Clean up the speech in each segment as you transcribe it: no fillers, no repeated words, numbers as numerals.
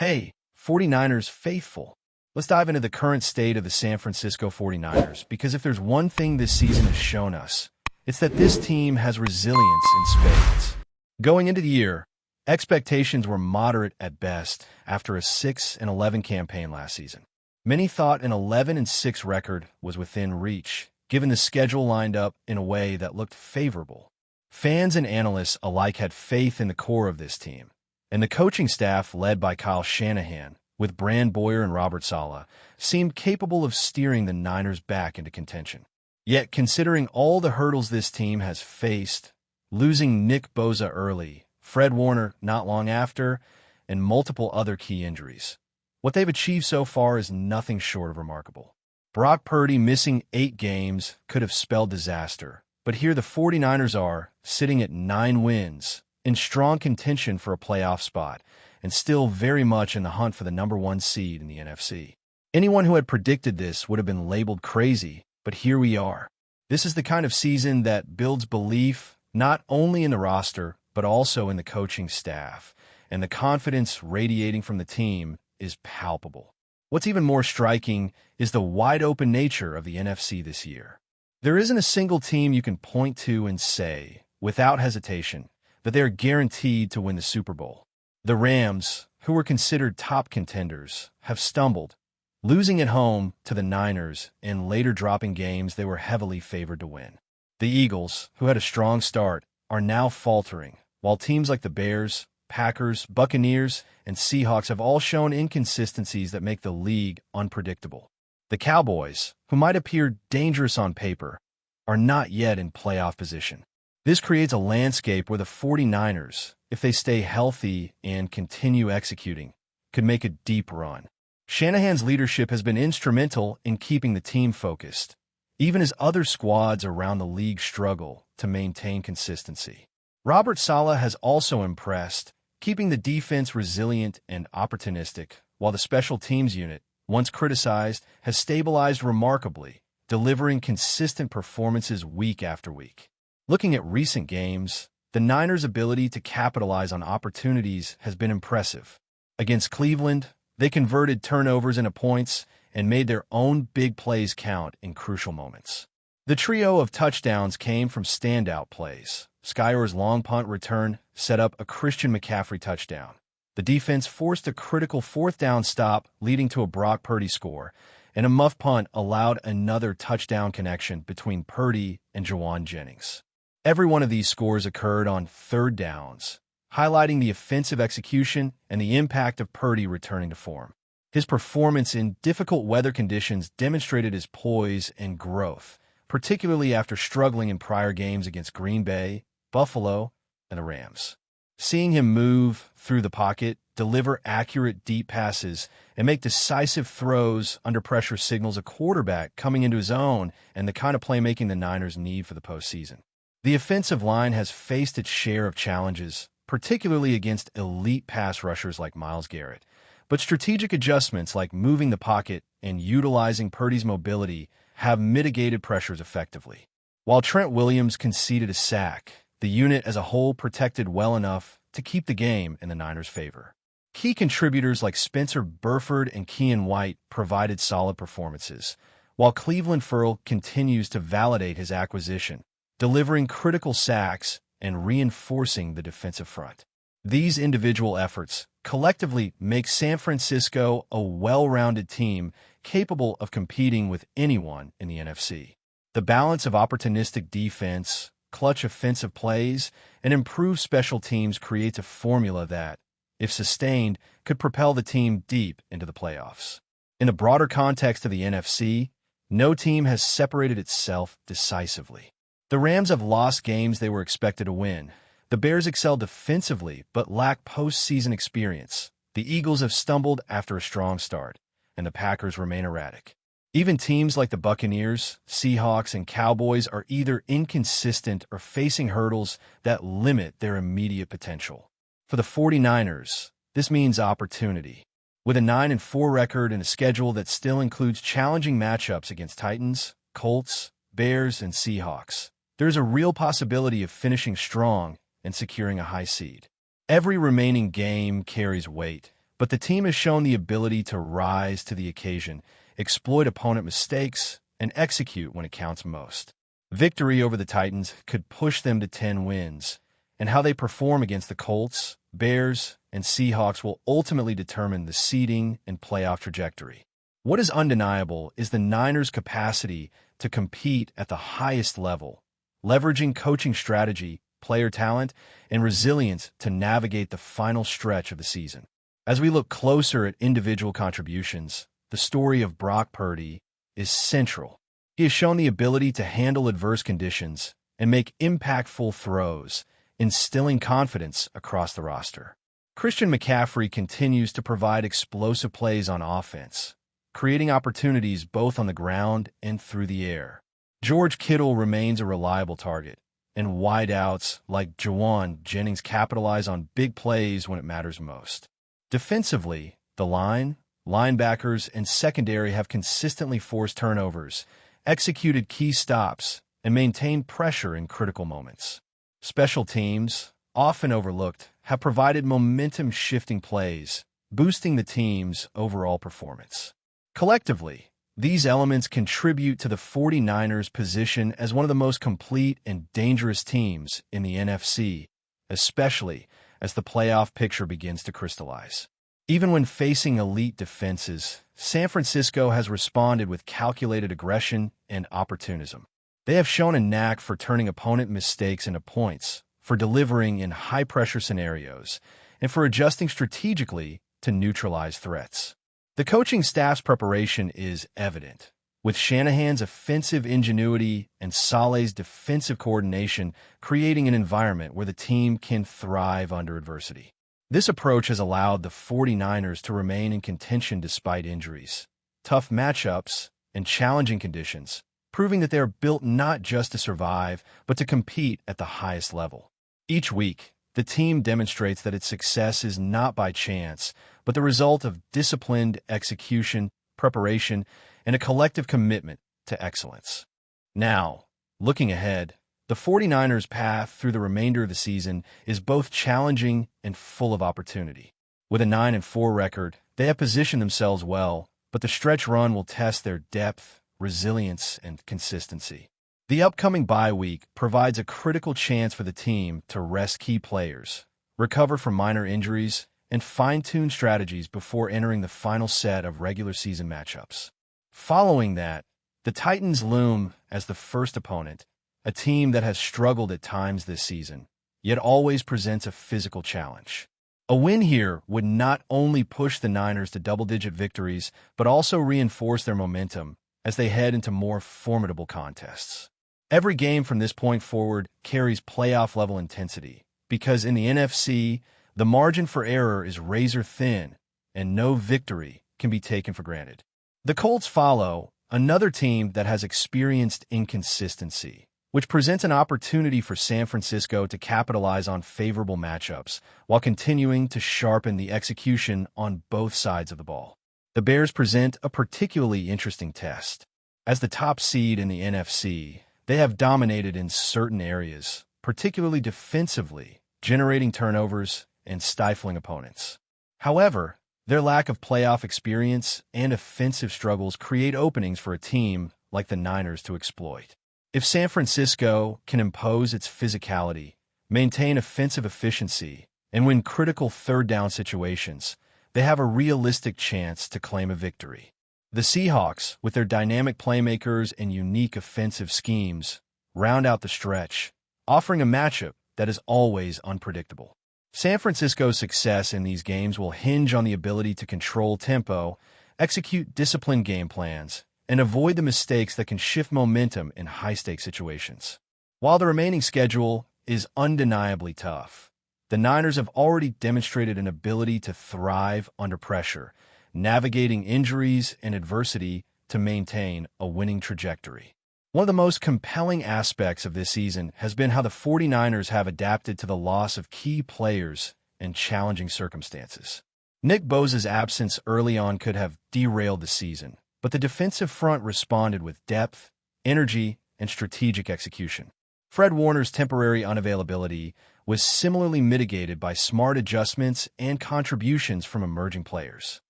Hey, 49ers faithful. Let's dive into the current state of the San Francisco 49ers, because if there's one thing this season has shown us, it's that this team has resilience in spades. Going into the year, expectations were moderate at best after a 6-11 campaign last season. Many thought an 11-6 record was within reach, given the schedule lined up in a way that looked favorable. Fans and analysts alike had faith in the core of this team, and the coaching staff, led by Kyle Shanahan, with Brand Boyer and Robert Saleh, seemed capable of steering the Niners back into contention. Yet, considering all the hurdles this team has faced, losing Nick Bosa early, Fred Warner not long after, and multiple other key injuries, what they've achieved so far is nothing short of remarkable. Brock Purdy missing 8 games could have spelled disaster, but here the 49ers are, sitting at 9 wins, in strong contention for a playoff spot, and still very much in the hunt for the #1 seed in the NFC. Anyone who had predicted this would have been labeled crazy, but here we are. This is the kind of season that builds belief not only in the roster, but also in the coaching staff, and the confidence radiating from the team is palpable. What's even more striking is the wide-open nature of the NFC this year. There isn't a single team you can point to and say, without hesitation, that they are guaranteed to win the Super Bowl. The Rams, who were considered top contenders, have stumbled, losing at home to the Niners and later dropping games they were heavily favored to win. The Eagles, who had a strong start, are now faltering, while teams like the Bears, Packers, Buccaneers, and Seahawks have all shown inconsistencies that make the league unpredictable. The Cowboys, who might appear dangerous on paper, are not yet in playoff position. This creates a landscape where the 49ers, if they stay healthy and continue executing, could make a deep run. Shanahan's leadership has been instrumental in keeping the team focused, even as other squads around the league struggle to maintain consistency. Robert Saleh has also impressed, keeping the defense resilient and opportunistic, while the special teams unit, once criticized, has stabilized remarkably, delivering consistent performances week after week. Looking at recent games, the Niners' ability to capitalize on opportunities has been impressive. Against Cleveland, they converted turnovers into points and made their own big plays count in crucial moments. The trio of touchdowns came from standout plays. Skyler's long punt return set up a Christian McCaffrey touchdown. The defense forced a critical 4th-down stop, leading to a Brock Purdy score, and a muff punt allowed another touchdown connection between Purdy and Jawan Jennings. Every one of these scores occurred on 3rd downs, highlighting the offensive execution and the impact of Purdy returning to form. His performance in difficult weather conditions demonstrated his poise and growth, particularly after struggling in prior games against Green Bay, Buffalo, and the Rams. Seeing him move through the pocket, deliver accurate deep passes, and make decisive throws under pressure signals a quarterback coming into his own and the kind of playmaking the Niners need for the postseason. The offensive line has faced its share of challenges, particularly against elite pass rushers like Myles Garrett, but strategic adjustments like moving the pocket and utilizing Purdy's mobility have mitigated pressures effectively. While Trent Williams conceded a sack, the unit as a whole protected well enough to keep the game in the Niners' favor. Key contributors like Spencer Burford and Keion White provided solid performances, while Cleveland Ferrell continues to validate his acquisition, delivering critical sacks and reinforcing the defensive front. These individual efforts collectively make San Francisco a well-rounded team capable of competing with anyone in the NFC. The balance of opportunistic defense, clutch offensive plays, and improved special teams creates a formula that, if sustained, could propel the team deep into the playoffs. In the broader context of the NFC, no team has separated itself decisively. The Rams have lost games they were expected to win. The Bears excel defensively but lack postseason experience. The Eagles have stumbled after a strong start, and the Packers remain erratic. Even teams like the Buccaneers, Seahawks, and Cowboys are either inconsistent or facing hurdles that limit their immediate potential. For the 49ers, this means opportunity. With a 9-4 record and a schedule that still includes challenging matchups against Titans, Colts, Bears, and Seahawks, there is a real possibility of finishing strong and securing a high seed. Every remaining game carries weight, but the team has shown the ability to rise to the occasion, exploit opponent mistakes, and execute when it counts most. Victory over the Titans could push them to 10 wins, and how they perform against the Colts, Bears, and Seahawks will ultimately determine the seeding and playoff trajectory. What is undeniable is the Niners' capacity to compete at the highest level, leveraging coaching strategy, player talent, and resilience to navigate the final stretch of the season. As we look closer at individual contributions, the story of Brock Purdy is central. He has shown the ability to handle adverse conditions and make impactful throws, instilling confidence across the roster. Christian McCaffrey continues to provide explosive plays on offense, creating opportunities both on the ground and through the air. George Kittle remains a reliable target, and wideouts like Jawan Jennings capitalize on big plays when it matters most. Defensively, the linebackers, and secondary have consistently forced turnovers, executed key stops, and maintained pressure in critical moments. Special teams, often overlooked, have provided momentum-shifting plays, boosting the team's overall performance. Collectively, these elements contribute to the 49ers' position as one of the most complete and dangerous teams in the NFC, especially as the playoff picture begins to crystallize. Even when facing elite defenses, San Francisco has responded with calculated aggression and opportunism. They have shown a knack for turning opponent mistakes into points, for delivering in high-pressure scenarios, and for adjusting strategically to neutralize threats. The coaching staff's preparation is evident, with Shanahan's offensive ingenuity and Saleh's defensive coordination creating an environment where the team can thrive under adversity. This approach has allowed the 49ers to remain in contention despite injuries, tough matchups, and challenging conditions, proving that they are built not just to survive, but to compete at the highest level. Each week, the team demonstrates that its success is not by chance, but the result of disciplined execution, preparation, and a collective commitment to excellence. Now, looking ahead, the 49ers' path through the remainder of the season is both challenging and full of opportunity. With a 9-4 record, they have positioned themselves well, but the stretch run will test their depth, resilience, and consistency. The upcoming bye week provides a critical chance for the team to rest key players, recover from minor injuries, and fine-tune strategies before entering the final set of regular season matchups. Following that, the Titans loom as the first opponent, a team that has struggled at times this season, yet always presents a physical challenge. A win here would not only push the Niners to double-digit victories, but also reinforce their momentum as they head into more formidable contests. Every game from this point forward carries playoff-level intensity, because in the NFC, the margin for error is razor-thin, and no victory can be taken for granted. The Colts follow, another team that has experienced inconsistency, which presents an opportunity for San Francisco to capitalize on favorable matchups while continuing to sharpen the execution on both sides of the ball. The Bears present a particularly interesting test. As the top seed in the NFC, they have dominated in certain areas, particularly defensively, generating turnovers and stifling opponents. However, their lack of playoff experience and offensive struggles create openings for a team like the Niners to exploit. If San Francisco can impose its physicality, maintain offensive efficiency, and win critical third-down situations, they have a realistic chance to claim a victory. The Seahawks, with their dynamic playmakers and unique offensive schemes, round out the stretch, offering a matchup that is always unpredictable. San Francisco's success in these games will hinge on the ability to control tempo, execute disciplined game plans, and avoid the mistakes that can shift momentum in high-stakes situations. While the remaining schedule is undeniably tough, the Niners have already demonstrated an ability to thrive under pressure, navigating injuries and adversity to maintain a winning trajectory. One of the most compelling aspects of this season has been how the 49ers have adapted to the loss of key players and challenging circumstances. Nick Bosa's absence early on could have derailed the season, but the defensive front responded with depth, energy, and strategic execution. Fred Warner's temporary unavailability, was similarly mitigated by smart adjustments and contributions from emerging players.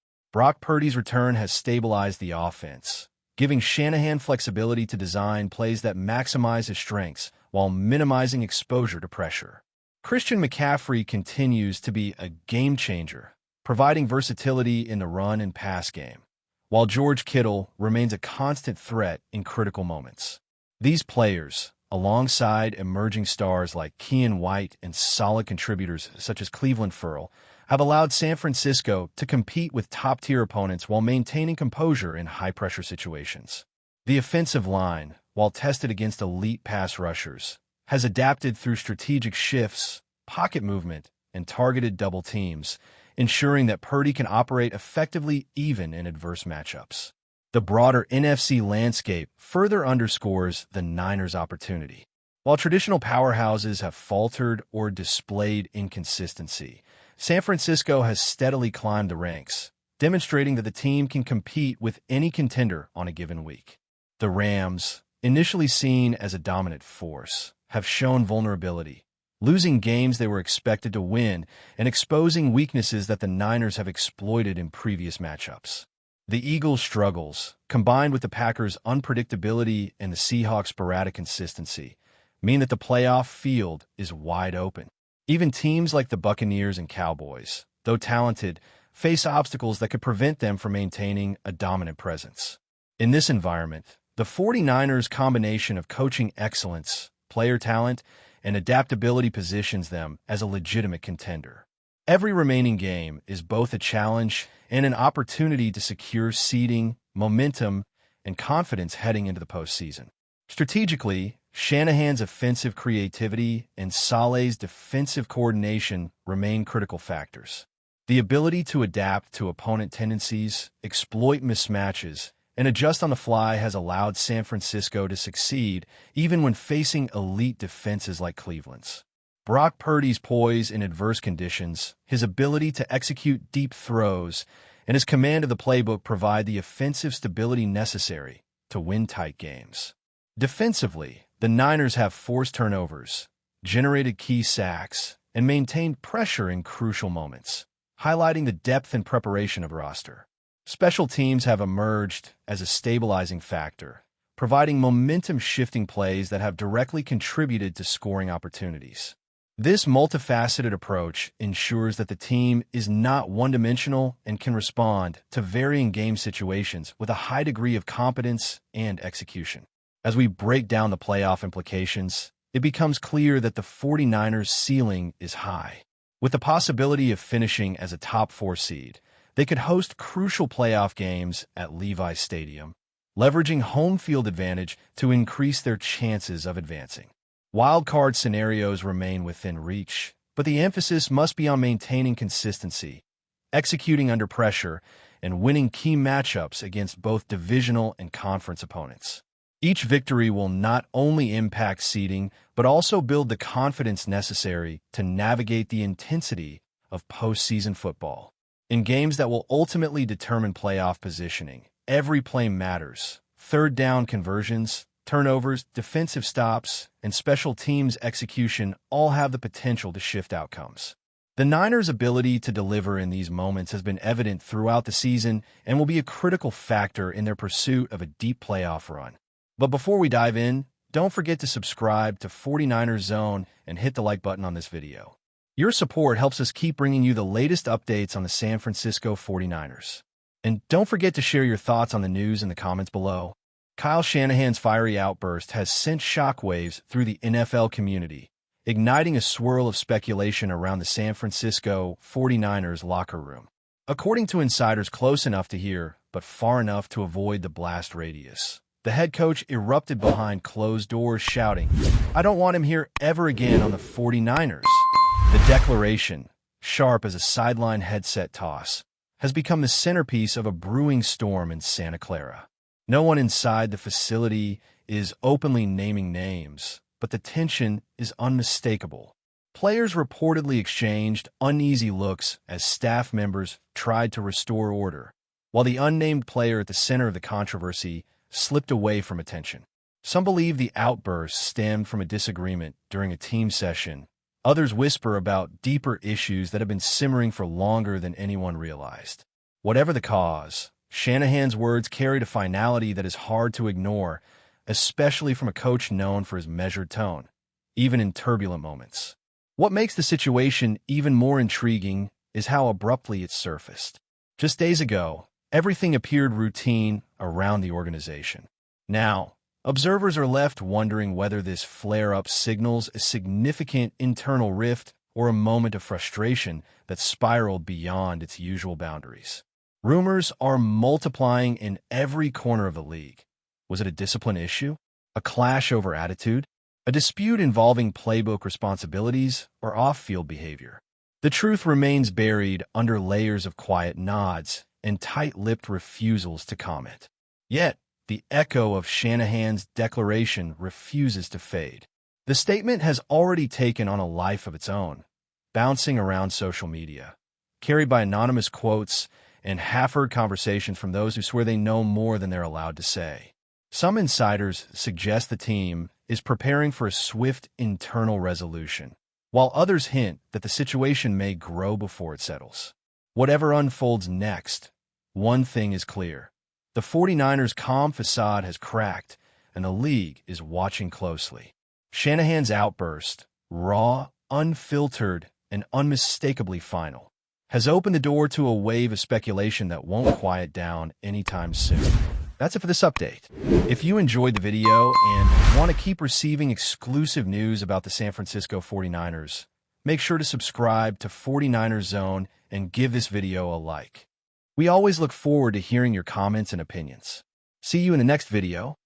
Brock Purdy's return has stabilized the offense, giving Shanahan flexibility to design plays that maximize his strengths while minimizing exposure to pressure. Christian McCaffrey continues to be a game-changer, providing versatility in the run and pass game, while George Kittle remains a constant threat in critical moments. These players, alongside emerging stars like Keion White and solid contributors such as Cleveland Ferrell, have allowed San Francisco to compete with top-tier opponents while maintaining composure in high-pressure situations. The offensive line, while tested against elite pass rushers, has adapted through strategic shifts, pocket movement, and targeted double teams, ensuring that Purdy can operate effectively even in adverse matchups. The broader NFC landscape further underscores the Niners' opportunity. While traditional powerhouses have faltered or displayed inconsistency, San Francisco has steadily climbed the ranks, demonstrating that the team can compete with any contender on a given week. The Rams, initially seen as a dominant force, have shown vulnerability, losing games they were expected to win and exposing weaknesses that the Niners have exploited in previous matchups. The Eagles' struggles, combined with the Packers' unpredictability and the Seahawks' sporadic consistency, mean that the playoff field is wide open. Even teams like the Buccaneers and Cowboys, though talented, face obstacles that could prevent them from maintaining a dominant presence. In this environment, the 49ers' combination of coaching excellence, player talent, and adaptability positions them as a legitimate contender. Every remaining game is both a challenge and an opportunity to secure seeding, momentum, and confidence heading into the postseason. Strategically, Shanahan's offensive creativity and Saleh's defensive coordination remain critical factors. The ability to adapt to opponent tendencies, exploit mismatches, and adjust on the fly has allowed San Francisco to succeed even when facing elite defenses like Cleveland's. Brock Purdy's poise in adverse conditions, his ability to execute deep throws, and his command of the playbook provide the offensive stability necessary to win tight games. Defensively, the Niners have forced turnovers, generated key sacks, and maintained pressure in crucial moments, highlighting the depth and preparation of the roster. Special teams have emerged as a stabilizing factor, providing momentum-shifting plays that have directly contributed to scoring opportunities. This multifaceted approach ensures that the team is not one-dimensional and can respond to varying game situations with a high degree of competence and execution. As we break down the playoff implications, it becomes clear that the 49ers' ceiling is high. With the possibility of finishing as a top 4 seed, they could host crucial playoff games at Levi Stadium, leveraging home field advantage to increase their chances of advancing. Wildcard scenarios remain within reach, but the emphasis must be on maintaining consistency, executing under pressure, and winning key matchups against both divisional and conference opponents. Each victory will not only impact seeding, but also build the confidence necessary to navigate the intensity of postseason football. In games that will ultimately determine playoff positioning, every play matters. Third down conversions, turnovers, defensive stops, and special teams execution all have the potential to shift outcomes. The Niners' ability to deliver in these moments has been evident throughout the season and will be a critical factor in their pursuit of a deep playoff run. But before we dive in, don't forget to subscribe to 49ers Zone and hit the like button on this video. Your support helps us keep bringing you the latest updates on the San Francisco 49ers. And don't forget to share your thoughts on the news in the comments below. Kyle Shanahan's fiery outburst has sent shockwaves through the NFL community, igniting a swirl of speculation around the San Francisco 49ers locker room. According to insiders close enough to hear, but far enough to avoid the blast radius, the head coach erupted behind closed doors shouting, "I don't want him here ever again on the 49ers." The declaration, sharp as a sideline headset toss, has become the centerpiece of a brewing storm in Santa Clara. No one inside the facility is openly naming names, but the tension is unmistakable. Players reportedly exchanged uneasy looks as staff members tried to restore order, while the unnamed player at the center of the controversy slipped away from attention. Some believe the outburst stemmed from a disagreement during a team session, Others whisper about deeper issues that have been simmering for longer than anyone realized. Whatever the cause, Shanahan's words carried a finality that is hard to ignore, especially from a coach known for his measured tone, even in turbulent moments. What makes the situation even more intriguing is how abruptly it surfaced. Just days ago, everything appeared routine around the organization. Now, observers are left wondering whether this flare-up signals a significant internal rift or a moment of frustration that spiraled beyond its usual boundaries. Rumors are multiplying in every corner of the league. Was it a discipline issue? A clash over attitude? A dispute involving playbook responsibilities or off-field behavior? The truth remains buried under layers of quiet nods and tight-lipped refusals to comment. Yet, the echo of Shanahan's declaration refuses to fade. The statement has already taken on a life of its own, bouncing around social media, carried by anonymous quotes and half-heard conversations from those who swear they know more than they're allowed to say. Some insiders suggest the team is preparing for a swift internal resolution, while others hint that the situation may grow before it settles. Whatever unfolds next, one thing is clear. The 49ers' calm facade has cracked, and the league is watching closely. Shanahan's outburst, raw, unfiltered, and unmistakably final, has opened the door to a wave of speculation that won't quiet down anytime soon. That's it for this update. If you enjoyed the video and want to keep receiving exclusive news about the San Francisco 49ers, make sure to subscribe to 49ers Zone and give this video a like. We always look forward to hearing your comments and opinions. See you in the next video.